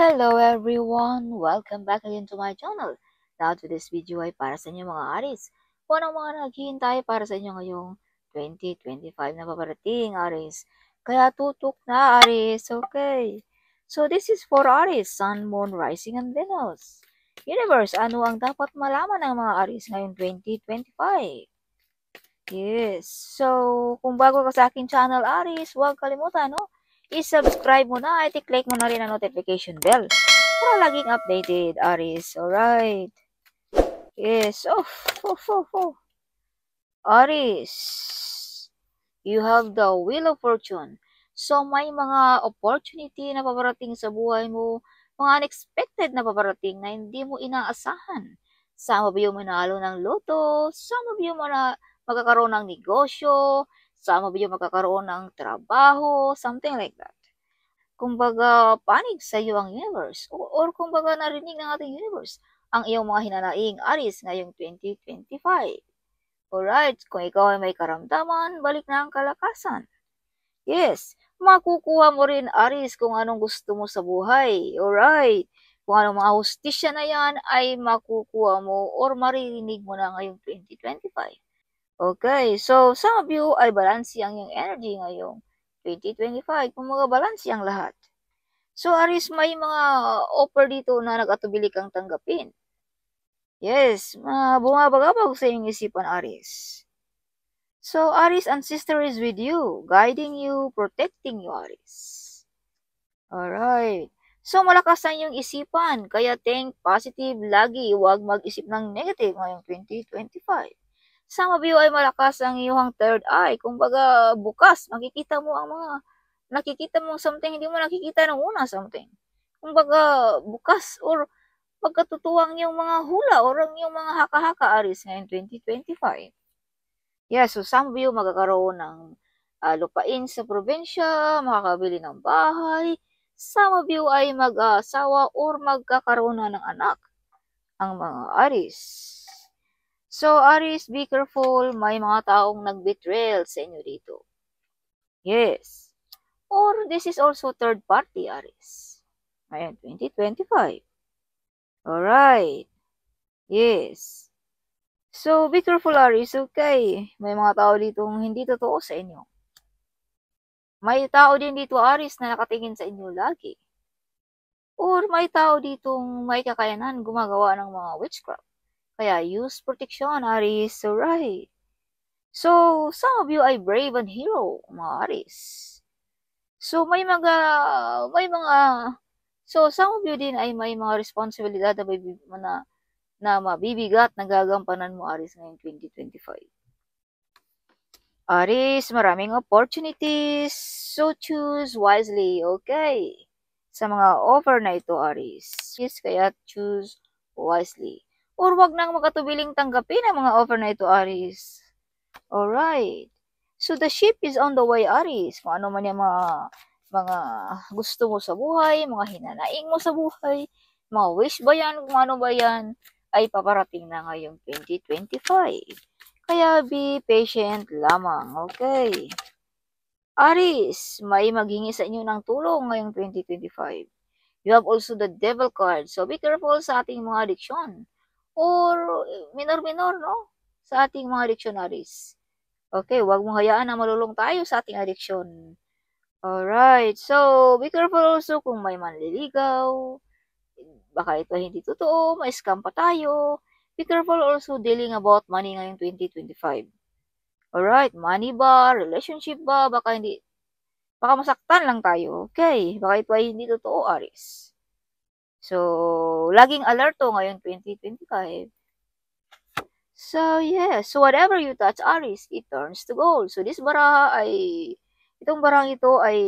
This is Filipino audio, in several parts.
Hello everyone! Welcome back again to my channel. Now to this video ay para sa inyo mga Aries. Kung anong mga naghihintay para sa inyo ngayong 2025 na paparating, Aries. Kaya tutok na, Aries. Okay. So this is for Aries, Sun, Moon, Rising, and Venus. Universe, ano ang dapat malaman ng mga Aries ngayong 2025? Yes. So, kung bago ka sa aking channel, Aries, huwag kalimutan, no? I-subscribe mo na at i-click mo na rin ang notification bell para laging updated, Aries. Alright. Yes. Aries, you have the Wheel of Fortune. So, may mga opportunity na paparating sa buhay mo, mga unexpected na paparating na hindi mo inaasahan. Sama ba yung manalo ng loto? Sama ba yung magkakaroon ng negosyo? Sama ba yung magkakaroon ng trabaho? Something like that. Kumbaga, panig sa iyo ang universe. Or kumbaga, narinig ng ating universe ang iyong mga hinanaing Aries ngayong 2025. Alright, kung ikaw ay may karamdaman, balik na ang kalakasan. Yes, makukuha mo rin, Aries, kung anong gusto mo sa buhay. Alright, kung anong mga hustisya na yan ay makukuha mo or maririnig mo na ngayong 2025. Okay, so some of you ay balansi ang iyong energy ngayong 2025. Kung mga balansi ang lahat. So, Aries, may mga offer dito na nag-atubili kang tanggapin. Yes, bumabagabag sa iyong isipan, Aries. So, Aries, ancestor is with you, guiding you, protecting you, Aries. Alright. So, malakas ang iyong isipan, kaya think positive lagi, huwag mag-isip ng negative ngayong 2025. Some of you ay malakas ang iyong third eye, kumbaga bukas, nakikita mo something, hindi mo nakikita ng una something. Kumbaga, bukas or pagkatutuwang yung mga hula or yung mga haka-haka, Aries, ngayon 2025. Yeah, so some of you magkakaroon ng lupain sa probinsya, makakabili ng bahay. Some of you ay mag-asawa or magkakaroon na ng anak, ang mga Aries. So, Aries, be careful, may mga taong nag-betrayal sa inyo dito. Yes. Or this is also third party, Aries. Ngayon, 2025. Alright. Yes. So, be careful, Aries, okay? May mga tao ditong hindi totoo sa inyo. May tao din dito, Aries, na nakatingin sa inyo lagi. Or may tao ditong may kakayanan gumagawa ng mga witchcraft. Kaya use protection, Aries. Alright. So, some of you ay brave and hero, mga Aries. So, so some of you din ay may mga responsibilidad na mabibigat na gagampanan mo, Aries, ngayong 2025. Aries, maraming opportunities. So, choose wisely, okay? Sa mga offer na ito, Aries. Yes, kaya choose wisely. Or wag nang makatubiling tanggapin ang mga offer na ito, Aries. Alright. So, the ship is on the way, Aries. Kung ano man yung mga gusto mo sa buhay, mga hinanaing mo sa buhay, mga wish ba yan, kung ano ba yan, ay paparating na ngayong 2025. Kaya be patient lamang, okay? Aries, may maghingi sa inyo ng tulong ngayong 2025. You have also the devil card. So, be careful sa ating mga addiction. Or minor-minor, no? Sa ating mga addiction, Aries. Okay, huwag mong hayaan na malulong tayo sa ating addiction. Alright, so be careful also kung may manliligaw. Baka ito hindi totoo, may scam pa tayo. Be careful also dealing about money ngayong 2025. Alright, money ba, relationship ba, baka masaktan lang tayo. Okay, baka ito ay hindi totoo, Aries. So, laging alerto ngayong 2025. So, yes. So, whatever you touch, Aries, it turns to gold. So, itong barang ito ay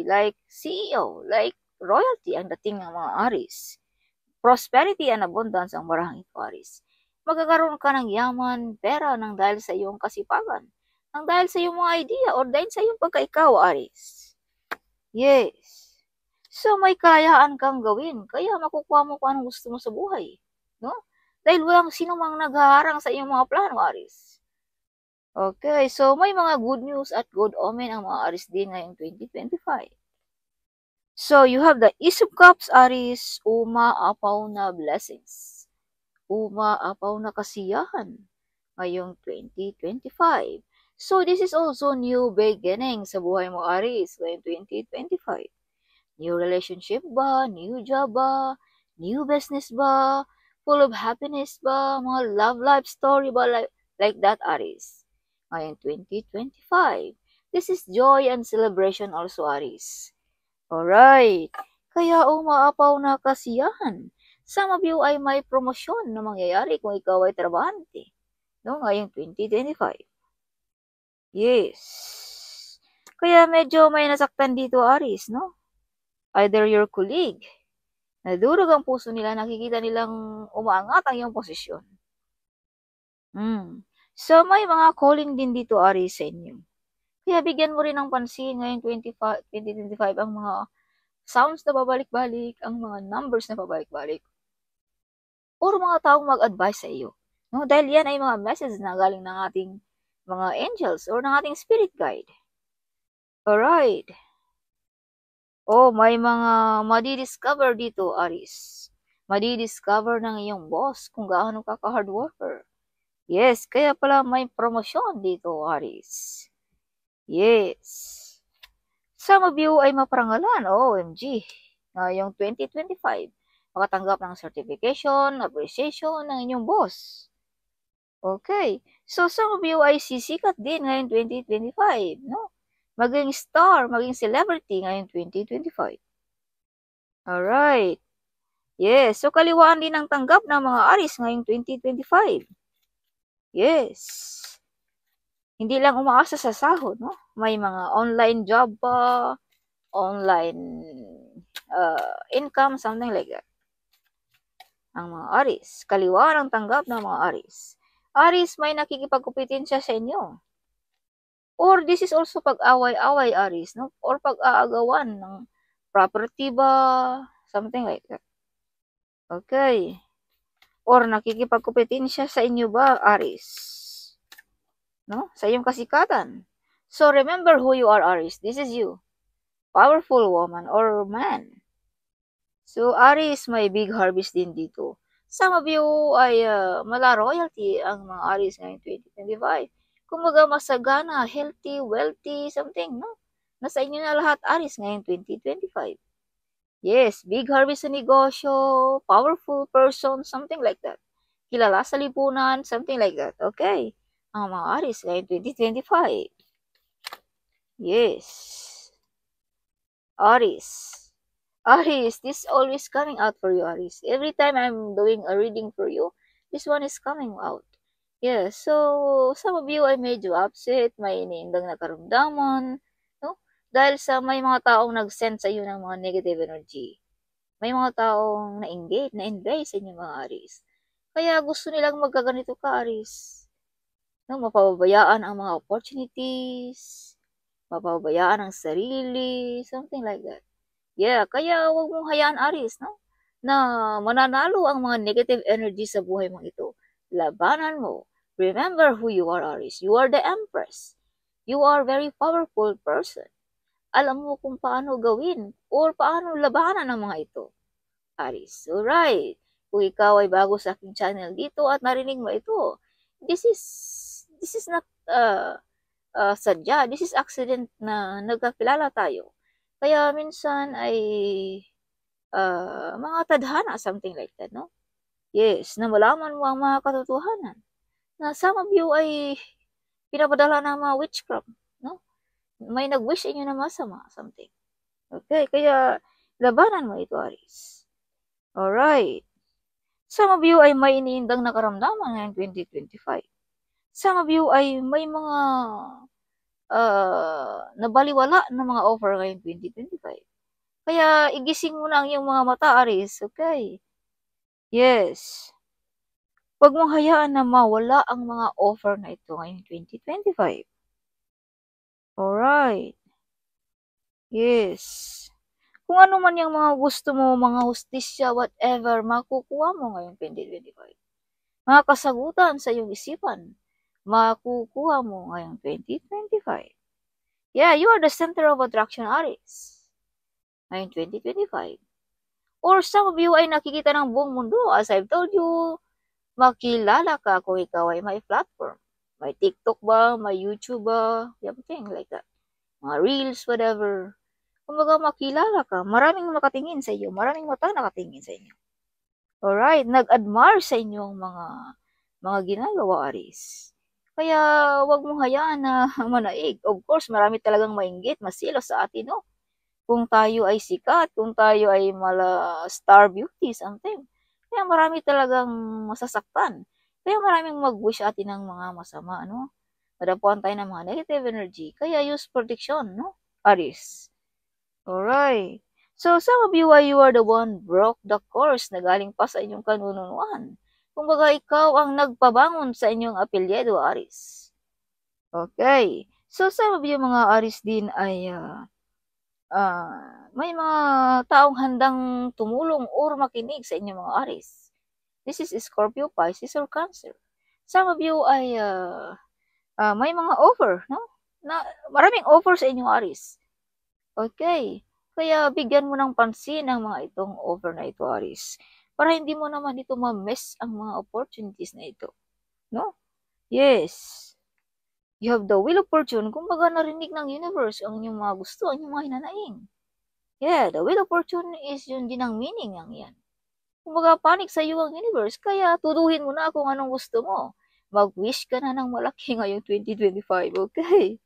like CEO, like royalty ang dating ng mga Aries. Prosperity and abundance ang barang ito, Aries. Magkakaroon ka ng yaman, pera, nang dahil sa iyong kasipagan, nang dahil sa iyong mga idea, or dahil sa iyong pagkaikaw, Aries. Yes. So, may kayaan kang gawin, kaya makukuha mo kung anong gusto mo sa buhay. No? Dahil walang sino mang naghaharang sa iyong mga plano, Aries. Okay, so may mga good news at good omen ang mga Aries din ngayong 2025. So, you have the Ace of Cups, Aries, umaapaw na blessings. Umaapaw na kasiyahan ngayong 2025. So, this is also new beginning sa buhay mo, Aries, ngayong 2025. New relationship ba? New job ba? New business ba? Full of happiness ba? Mga love life story ba? Like that, Aries. Ngayong 2025. This is joy and celebration also, Aries. Alright. Kaya umaapaw na kasiyahan. Some of you ay may promosyon na mangyayari kung ikaw ay trabahante. No, ngayong 2025. Yes. Kaya medyo may nasaktan dito, Aries, no? Either your colleague, nadurog ang puso nila, nakikita nilang umaangat ang iyong posisyon. So, may mga calling din dito, Aries, sa inyo. Kaya bigyan mo rin ng pansin ngayong 2025 ang mga sounds na babalik-balik, ang mga numbers na babalik-balik, or mga taong mag-advise sa iyo. No? Dahil yan ay mga messages na galing ng ating mga angels or ng ating spirit guide. Alright. Oh, may mga madi-discover dito, Aries. Madi-discover ng iyong boss kung gaano ka ka-hard worker. Yes, kaya pala may promosyon dito, Aries. Yes. Some of you ay maparangalan, OMG, ngayong 2025. Makatanggap ng certification, appreciation ng inyong boss. Okay. So, some of you ay sisikat din ngayong 2025, no? Maging star, maging celebrity ngayong 2025. Alright. Yes. So, kaliwaan din ang tanggap ng mga Aries ngayong 2025. Yes. Hindi lang umaasa sa sahod, no? May mga online job pa, online income, something like that. Ang mga Aries. Kaliwaan ang tanggap ng mga Aries. Aries, may nakikipagkupitin siya sa inyo. Or this is also pag-away-away, Aries, no? Or pag-aagawan ng property ba? Something like that. Okay. Or nakikipagkupitin siya sa inyo ba, Aries? No? Sa iyong kasikatan. So, remember who you are, Aries. This is you. Powerful woman or man. So, Aries, may big harvest din dito. Some of you ay mala royalty ang mga Aries ngayong 2025. Kumbaga masagana, healthy, wealthy, something, no? Nasa inyo na lahat, Aries, ngayong 2025. Yes, big harvest sa negosyo, powerful person, something like that. Kilala sa lipunan, something like that. Okay. Ang mga Aries ngayong 2025. Yes. Aries. Aries, this is always coming out for you, Aries. Every time I'm doing a reading for you, this one is coming out. Yeah, so some of you ay medyo upset, may iniindang na karamdaman, no? Dahil sa may mga taong nag-send sa iyo ng mga negative energy. May mga taong na-engage, na-invade sa inyo mga Aries. Kaya gusto nilang magkaganito ka, Aries. No, mapababayaan ang mga opportunities, mapababayaan ang sarili, something like that. Yeah, kaya huwag mong hayaan, Aries, no? Na mananalo ang mga negative energy sa buhay mong ito. Labanan mo. Remember who you are, Aries. You are the Empress. You are a very powerful person. Alam mo kung paano gawin or paano labanan ang mga ito, Aries. Alright. Kung ikaw ay bago sa aking channel dito at narinig mo ito, this is not sadya. This is accident na nagkakilala tayo. Kaya minsan ay mga tadhana, something like that, no? Yes, na malaman mo ang mga katotohanan. Na some of you ay pinapadala ng mga witchcraft, no? May nag-wish inyo na masama, something. Okay, kaya labanan mo ito, Aries. Alright. Some of you ay may iniindang nakaramdaman ngayong 2025. Some of you ay may mga nabaliwala na mga offer ngayong 2025. Kaya igising mo na ang iyong mga mata, Aries. Okay. Yes. Huwag mong hayaan na mawala ang mga offer na ito ngayong 2025. Alright. Yes. Kung ano man yung mga gusto mo, mga hustisya, whatever, makukuha mo ngayong 2025. Mga kasagutan sa iyong isipan, makukuha mo ngayong 2025. Yeah, you are the center of attraction, Aries. ngayong 2025. Or some of you ay nakikita ng buong mundo. As I've told you, makilala ka kung ikaw ay may platform. May TikTok ba? May YouTube ba? Something like that. Mga reels, whatever. Kumbaga makilala ka. Maraming nakatingin sa iyo. Maraming mata nakatingin sa inyo. Alright, nag-admire sa inyong mga ginagawa, Aris. Kaya wag mong hayaan na manaig. Of course, marami talagang mainggit, masilos sa atin, no? Kung tayo ay sikat, kung tayo ay star beauty, something. Kaya marami talagang masasaktan. Kaya maraming mag-wish atin ng mga masama, no? Madapuan tayo ng mga negative energy. Kaya use protection, no? Aris. Alright. So, some of you are the one broke the course na galing pa sa inyong kanunuan. Kumbaga, ikaw ang nagpabangon sa inyong apelyido, Aris. Okay. So, some of you mga Aris din ay may mga taong handang tumulong or makinig sa inyong mga Aris. This is Scorpio, Pisces, or Cancer. Some of you ay may mga offer, no? Na, maraming offer sa inyong Aris. Okay. Kaya bigyan mo ng pansin ang mga itong offer na ito, Aris. Para hindi mo naman ito ma-miss ang mga opportunities na ito. No? Yes. You have the Wheel of Fortune. Kumbaga narinig ng universe ang inyong mga gusto, ang inyong mga hinanaing. Yeah, the Wheel of Fortune is yun din ang meaning ng yan. Kumbaga panik sa iyo ang universe. Kaya tuduhin mo na kung anong gusto mo. Mag-wish ka na ng malaki ngayong 2025. Okay?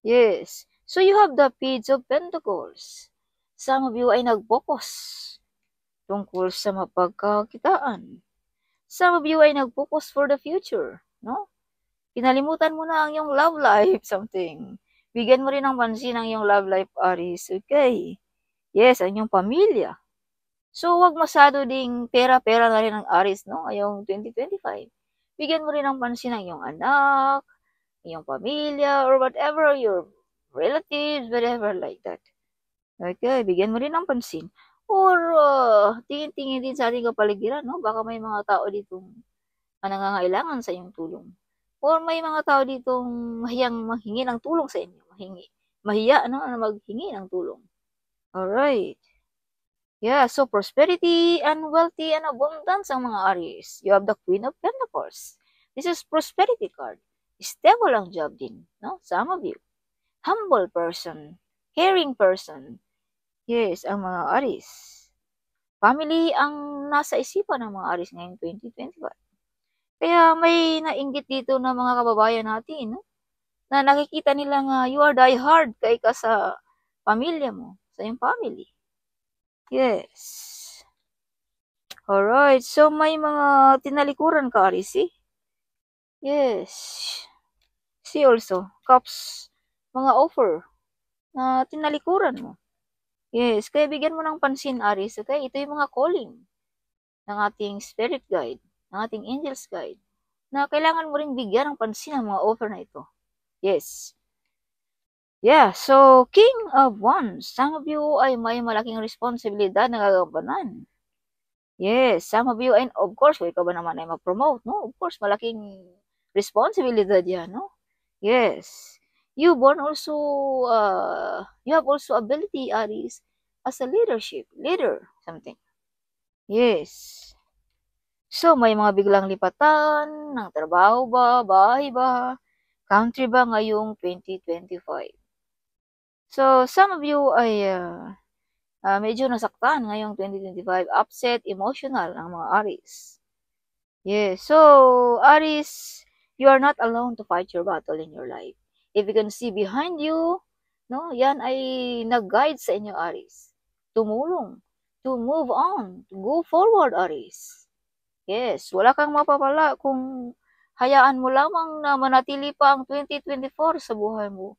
Yes. So you have the Page of Pentacles. Some of you ay nag-focus tungkol sa mapagkakitaan. Some of you ay nag-focus for the future, no? Kinalimutan mo na ang iyong love life, something. Bigyan mo rin ng pansin ang iyong love life, Aris, okay? Yes, ang iyong pamilya. So, wag masyado ding pera-pera na rin ang Aris, no? Ngayong 2025. Bigyan mo rin ng pansin ang iyong anak, iyong pamilya, or whatever, your relatives, whatever like that. Okay, bigyan mo rin ng pansin. Or tingin-tingin din sa ating kapaligiran, no? Baka may mga tao ditong nangangailangan sa iyong tulong. Or may mga tao ditong mahiyang manghingi ng tulong sa inyo. Mahiya, no? Na maghingi ng tulong. Alright. Yeah, so prosperity and wealthy and abundance ang mga Aries. You have the Queen of Pentacles. This is prosperity card. Stable ang job din, no? Some of you. Humble person. Caring person. Yes, ang mga Aries. Family ang nasa isipan ng mga Aries ngayong 2025. Kaya may nainggit dito na mga kababayan natin, no? Na nakikita nila nga you are die hard kay ka sa pamilya mo, sa iyong family. Yes. Alright, so may mga tinalikuran ka, Aries, eh? Yes. See also, cups, mga offer na tinalikuran mo. Yes, kaya bigyan mo ng pansin, Aries, okay? Ito yung mga calling ng ating spirit guide, ng ating angels guide, na kailangan mo ring bigyan ng pansin ang mga offer na ito. Yes. Yeah, so King of Wands, some of you ay may malaking responsibilidad na gagampanan. Yes, some of you, and of course, kung ikaw ba naman ay ma-promote, no? Of course, malaking responsibilidad yan, no? Yes. You have also ability, Aries, as a leader, something. Yes. So, may mga biglang lipatan ng trabaho ba, bahay ba, country ba ngayong 2025. So, some of you ay medyo nasaktan ngayong 2025, upset, emotional ang mga Aries. Yes. So, Aries, you are not alone to fight your battle in your life. If you can see behind you, no, yan ay nag-guide sa inyo, Aries. Tumulong, to move on, to go forward, Aries. Yes, wala kang mapapala kung hayaan mo lamang na manatili pa ang 2024 sa buhay mo.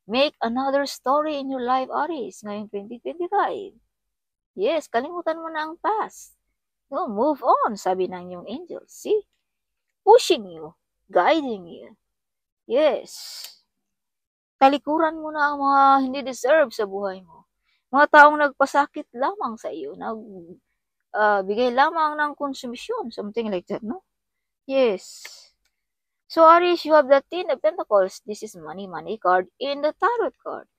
Make another story in your life, Aries, ngayong 2025. Yes, kalimutan mo na ang past. No, move on, sabi ng iyong angels. See? Pushing you, guiding you. Yes. Talikuran mo na ang mga hindi deserve sa buhay mo. Mga taong nagpasakit lamang sa iyo, bigay lamang ng konsumisyon, something like that, no? Yes. So, Aries, you have the Ten of Pentacles. This is money card in the Tarot card.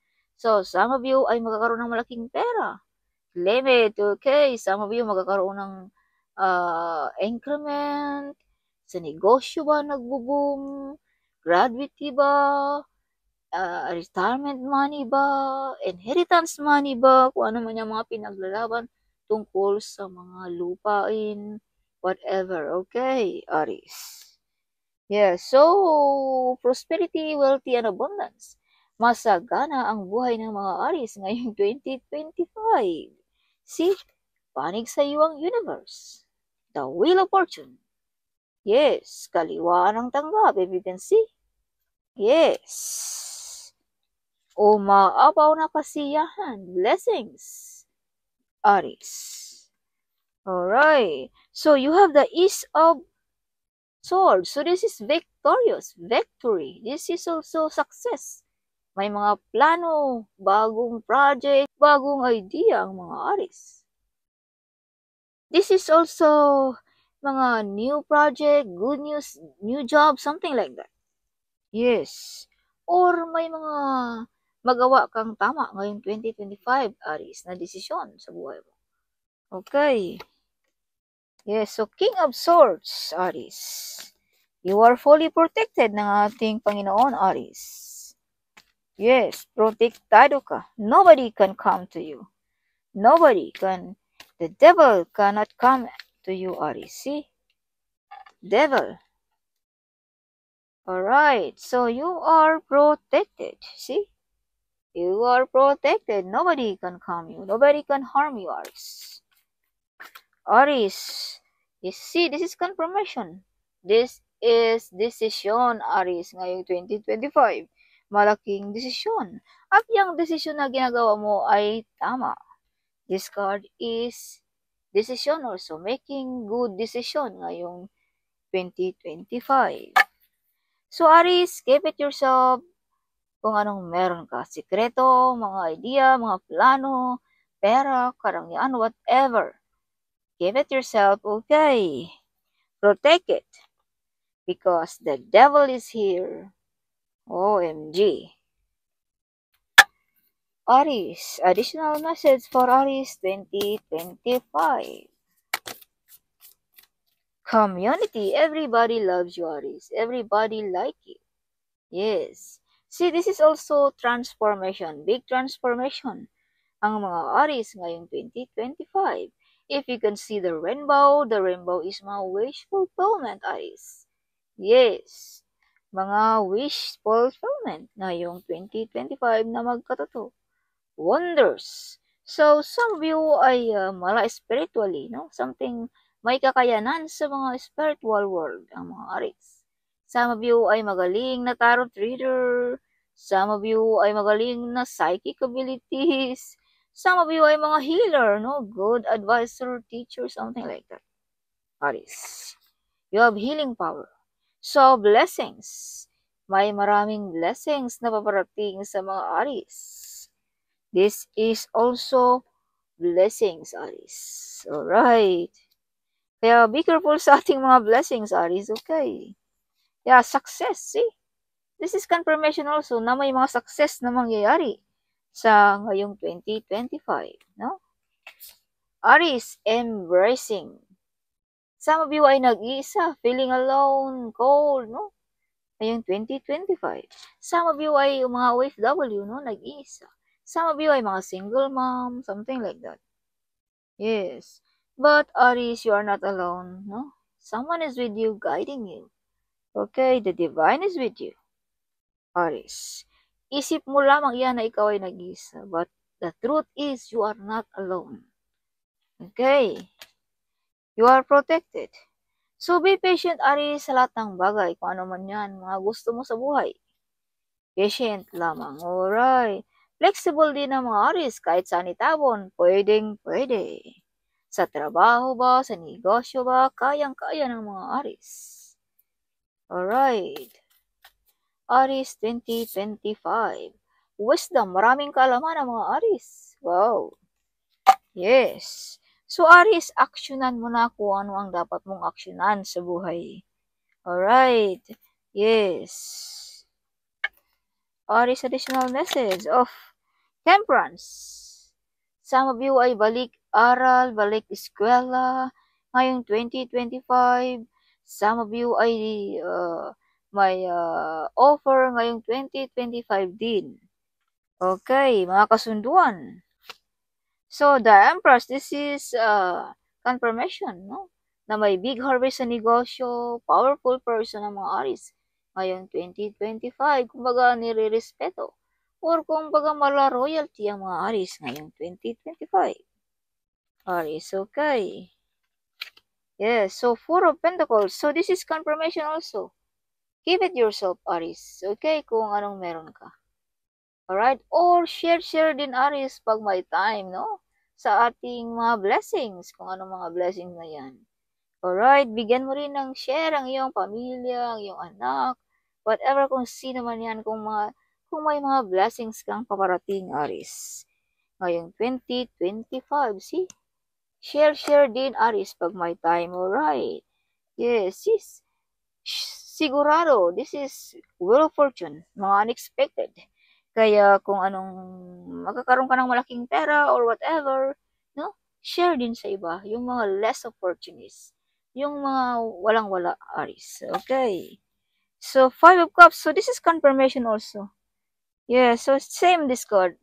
So, some of you ay magkakaroon ng malaking pera. Claim it, okay? Some of you magkakaroon ng increment. Sa negosyo ba nagbo-boom? Gratuity ba? Retirement money ba? Inheritance money ba? Kung ano man yung mga pinaglalaban tungkol sa mga lupain, whatever. Okay, Aries. Yeah, so prosperity, wealthy, and abundance. Masagana ang buhay ng mga Aries ngayong 2025. See, panig sa iyo ang universe. The Wheel of Fortune. Yes, kaliwaan ang tanggap, if you can see. Yes. Umaapaw na kasiyahan, blessings, Aries. Alright, so you have the Ace of Swords. So this is victorious, victory. This is also success. May mga plano, bagong project, bagong idea ang mga Aries. This is also mga new project, good news, new job, something like that. Yes. Or may mga magawa kang tama ngayong 2025, Aries, na desisyon sa buhay mo. Okay. Yes, so King of Swords, Aries. You are fully protected ng ating Panginoon, Aries. Yes, protektado ka. Nobody can come to you. Nobody can. The devil cannot come to you, Aries. See? Devil. Alright, so you are protected. See? You are protected. Nobody can harm you. Nobody can harm you, Aries. Aries. You see, this is confirmation. This is decision, Aries, ngayong 2025. Malaking desisyon. At yung desisyon na ginagawa mo ay tama. This card is decision also. Making good decision ngayong 2025. So, Aries, keep it yourself kung anong meron ka. Sikreto, mga idea, mga plano, pera, karangyaan, whatever. Give it yourself, okay? Protect it. Because the devil is here. OMG. Aries, additional message for Aries 2025. Community, everybody loves you, Aries. Everybody like you. Yes. See, this is also transformation. Big transformation. Ang mga Aries ngayong 2025. If you can see the rainbow is mga wish fulfillment, Aries. Yes. Mga wish fulfillment ngayong 2025 na magkatotoo. Wonders. So, some of you ay mala spiritually, no? Something may kakayanan sa mga spiritual world, ang mga Aries. Some of you ay magaling na tarot reader. Some of you ay magaling na psychic abilities. Some of you ay mga healer, no? Good advisor, teacher, something like that. Aries. You have healing power. So, blessings. May maraming blessings na paparating sa mga Aries. This is also blessings, Aries. Alright. Kaya be careful sa ating mga blessings, Aries. Okay. Yeah, success. See? This is confirmation also na may mga success na mangyayari sa ngayong 2025. No? Aries, embracing. Some of you ay nag-iisa, feeling alone, cold, no? Ngayong 2025. Some of you ay mga OFW, no? Nag-iisa. Some of you ay mga single mom, something like that. Yes. But Aries, you are not alone, no? Someone is with you, guiding you. Okay, the divine is with you. Aries. Isip mo lamang yan na ikaw ay nag-iisa. But the truth is, you are not alone. Okay. You are protected. So, be patient, Aries, sa lahat ng bagay. Kung ano man yan, mga gusto mo sa buhay. Patient lamang. Alright. Flexible din ang mga Aries. Kahit saan itabon, pwedeng pwede. Sa trabaho ba, sa negosyo ba, kayang-kaya ng mga Aries. Alright. Aries 2025. Wisdom. Maraming kaalaman ang mga Aries. Wow. Yes. So, Aries, aksyonan mo na kung ano ang dapat mong aksyonan sa buhay. Alright. Yes. Aries, additional message of Temperance. Some of you ay balik-aral, balik eskwela ngayong 2025. Some of you ay may offer ngayong 2025 din. Okay, mga kasunduan. So, the Empress, this is confirmation, no? Na may big harvest sa negosyo, powerful person ang mga Aries ngayong 2025. Kumbaga, nire-respeto. Or kumbaga, mala royalty ang mga Aries ngayong 2025. Aries, okay. Yes, so Four of Pentacles. So, this is confirmation also. Give it yourself, Aries. Okay, kung anong meron ka. Alright? Or share din, Aries, pag may time, no? Sa ating mga blessings, kung anong mga blessings na yan. Alright? Bigyan mo rin ng share ang iyong pamilya, ang iyong anak, whatever, kung sino man yan, kung may mga blessings kang paparating, Aries. Ngayong 2025, see? Share din, Aries, pag may time. Alright? Yes, sis. Sigurado, this is Wheel of Fortune, mga unexpected. Kaya kung anong magkakaroon ka ng malaking pera or whatever, no? Share din sa iba, yung mga less opportunities, yung mga walang-wala, Aries. Okay. So, Five of Cups. So, this is confirmation also. Yeah, so same discard.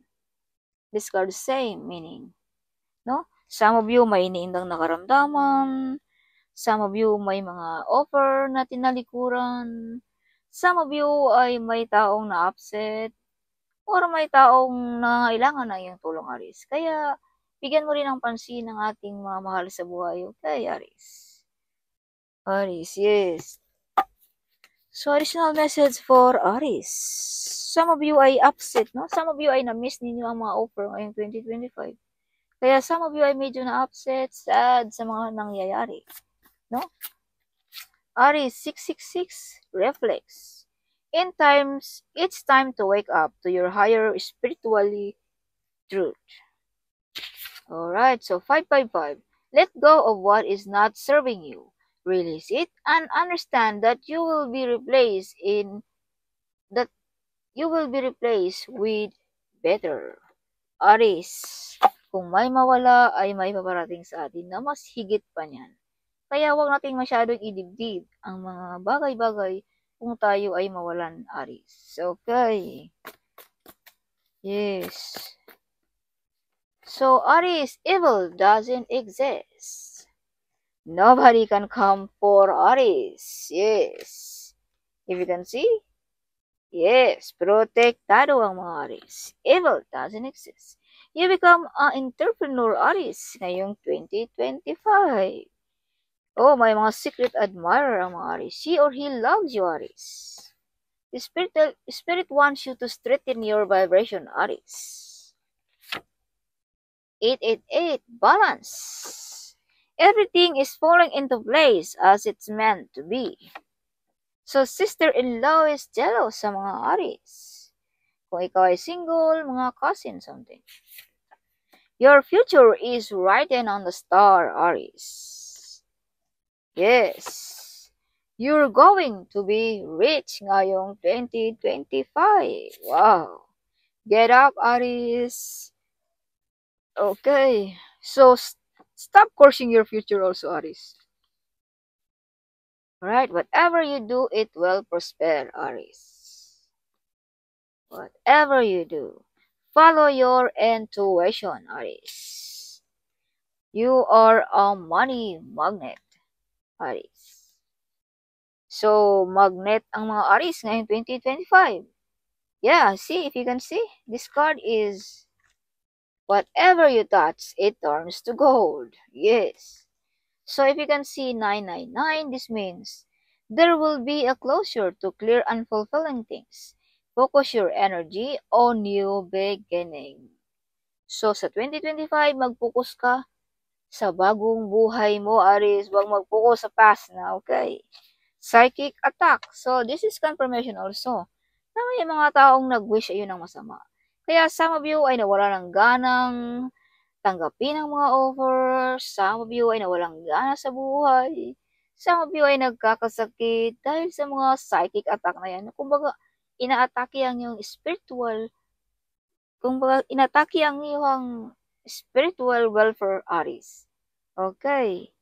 Discard, same meaning. No? Some of you may iniindang nakaramdaman. Some of you may mga offer na tinalikuran. Some of you ay may taong na-upset. Or may taong nangangailangan ng iyong tulong, Aries. Kaya, bigyan mo rin ng pansin ng ating mga mahal sa buhay. Okay, Aries. Aries, yes. So, additional message for Aries. Some of you ay upset, no? Some of you ay na-miss ninyo ang mga offer ngayong 2025. Kaya some of you ay medyo na-upset, sad sa mga nangyayari. No? Aries, 666, reflex. It's time to wake up to your higher spiritually truth. Alright, so 555. Let go of what is not serving you. Release it and understand that you will be replaced with better. Aries, kung may mawala ay may paparating sa atin na mas higit pa niyan. Kaya huwag nating masyadong idibdib ang mga bagay-bagay kung tayo ay mawalan, Aries. Okay. Yes. So, Aries, evil doesn't exist. Nobody can come for Aries. Yes. If you can see, yes, protektado ang mga Aries. Evil doesn't exist. You become an entrepreneur, Aries, ngayong 2025. Oh, may mga secret admirer ang mga Aries. She or he loves you, Aries. The spirit wants you to strengthen your vibration, Aries. 888, balance. Everything is falling into place as it's meant to be. So, sister-in-law is jealous sa mga Aries. Kung ikaw ay single, mga cousin something. Your future is written on the star, Aries. Yes. You're going to be rich ngayong 2025. Wow. Get up, Aries. Okay. So, stop cursing your future also, Aries. Alright, whatever you do, it will prosper, Aries. Whatever you do, follow your intuition, Aries. You are a money magnet, Aries. So, magnet ang mga Aries ngayong 2025. Yeah, see, if you can see, this card is whatever you touch, it turns to gold. Yes. So if you can see 999, this means there will be a closure to clear unfulfilling things. Focus your energy on new beginning. So sa 2025, mag-focus ka sa bagong buhay mo, Aries. Huwag mag-focus sa past na, okay? Psychic attack. So this is confirmation also na may mga taong nag-wish ayun ng masama. Kaya some of you ay nawala ng ganang tanggapin ang mga offers. Some of you ay nawalang gana sa buhay. Some of you ay nagkakasakit dahil sa mga psychic attack na yan. Kumbaga, ina-atake ang yung spiritual Kung baga, inatake ang iyong spiritual welfare, Aris. Okay.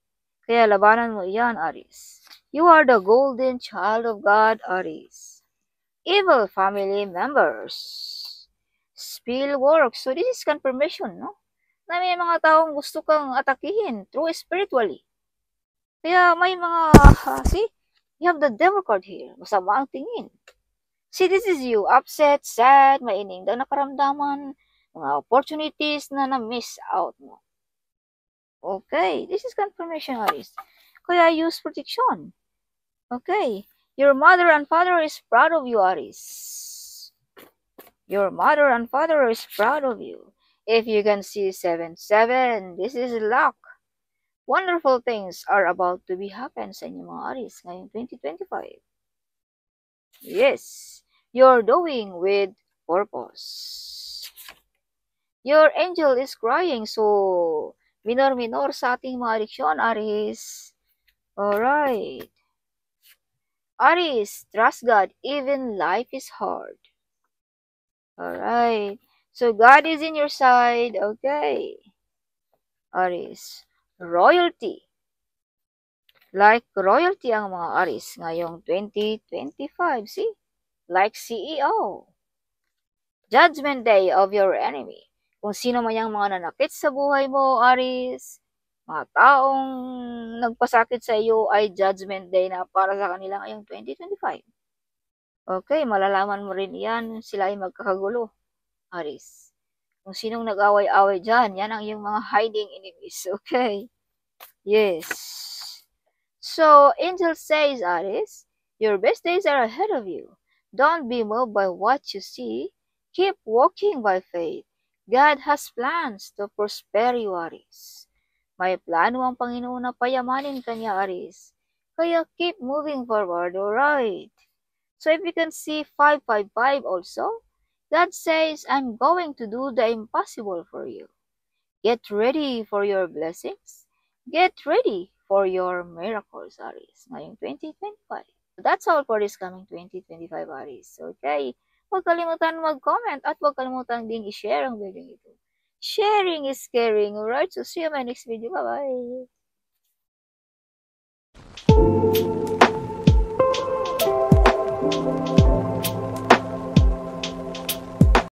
Kaya labanan mo iyan, Aris. You are the golden child of God, Aris. Evil family members. Spill works. So this is confirmation, no? Na may mga taong gusto kang atakihin through spiritually. Kaya may mga, see? You have the devil card here. Masama ang tingin. See, this is you. Upset, sad, maining daw nakaramdaman, mga opportunities na na-miss out mo. Okay, this is confirmation, Aris. Kaya use protection. Okay, your mother and father is proud of you, Aris. Your mother and father is proud of you. If you can see 7-7, this is luck. Wonderful things are about to be happen sa inyo mga Aris ngayong 2025. Yes, you're doing with purpose. Your angel is crying, so minor-minor sa ating mga diksyon, Aris. Alright. Aris, trust God, even life is hard. Alright. So God is in your side, okay. Aris, royalty. Like royalty ang mga Aris ngayong 2025, see? Like CEO. Judgment day of your enemy. Kung sino man yung mga nanakit sa buhay mo, Aris, mga taong nagpasakit sa iyo ay judgment day na para sa kanila ngayong 2025. Okay, malalaman mo rin yan, sila ay magkakagulo, Aris. Kung sinong nag-away-away dyan, yan ang yung mga hiding enemies, okay? Yes. So, angel says, Aris, your best days are ahead of you. Don't be moved by what you see. Keep walking by faith. God has plans to prosper you, Aris. May plano ang Panginoon na payamanin kanya, Aris. Kaya keep moving forward, alright? So if you can see 555 also, God says, I'm going to do the impossible for you. Get ready for your blessings. Get ready for your miracles, Aris, ngayong 2025. So that's all for this coming 2025, Aris. Okay? Huwag kalimutan mag-comment at huwag kalimutan ding i-share ang video ito. Sharing is caring, alright? So see you in my next video. Bye-bye!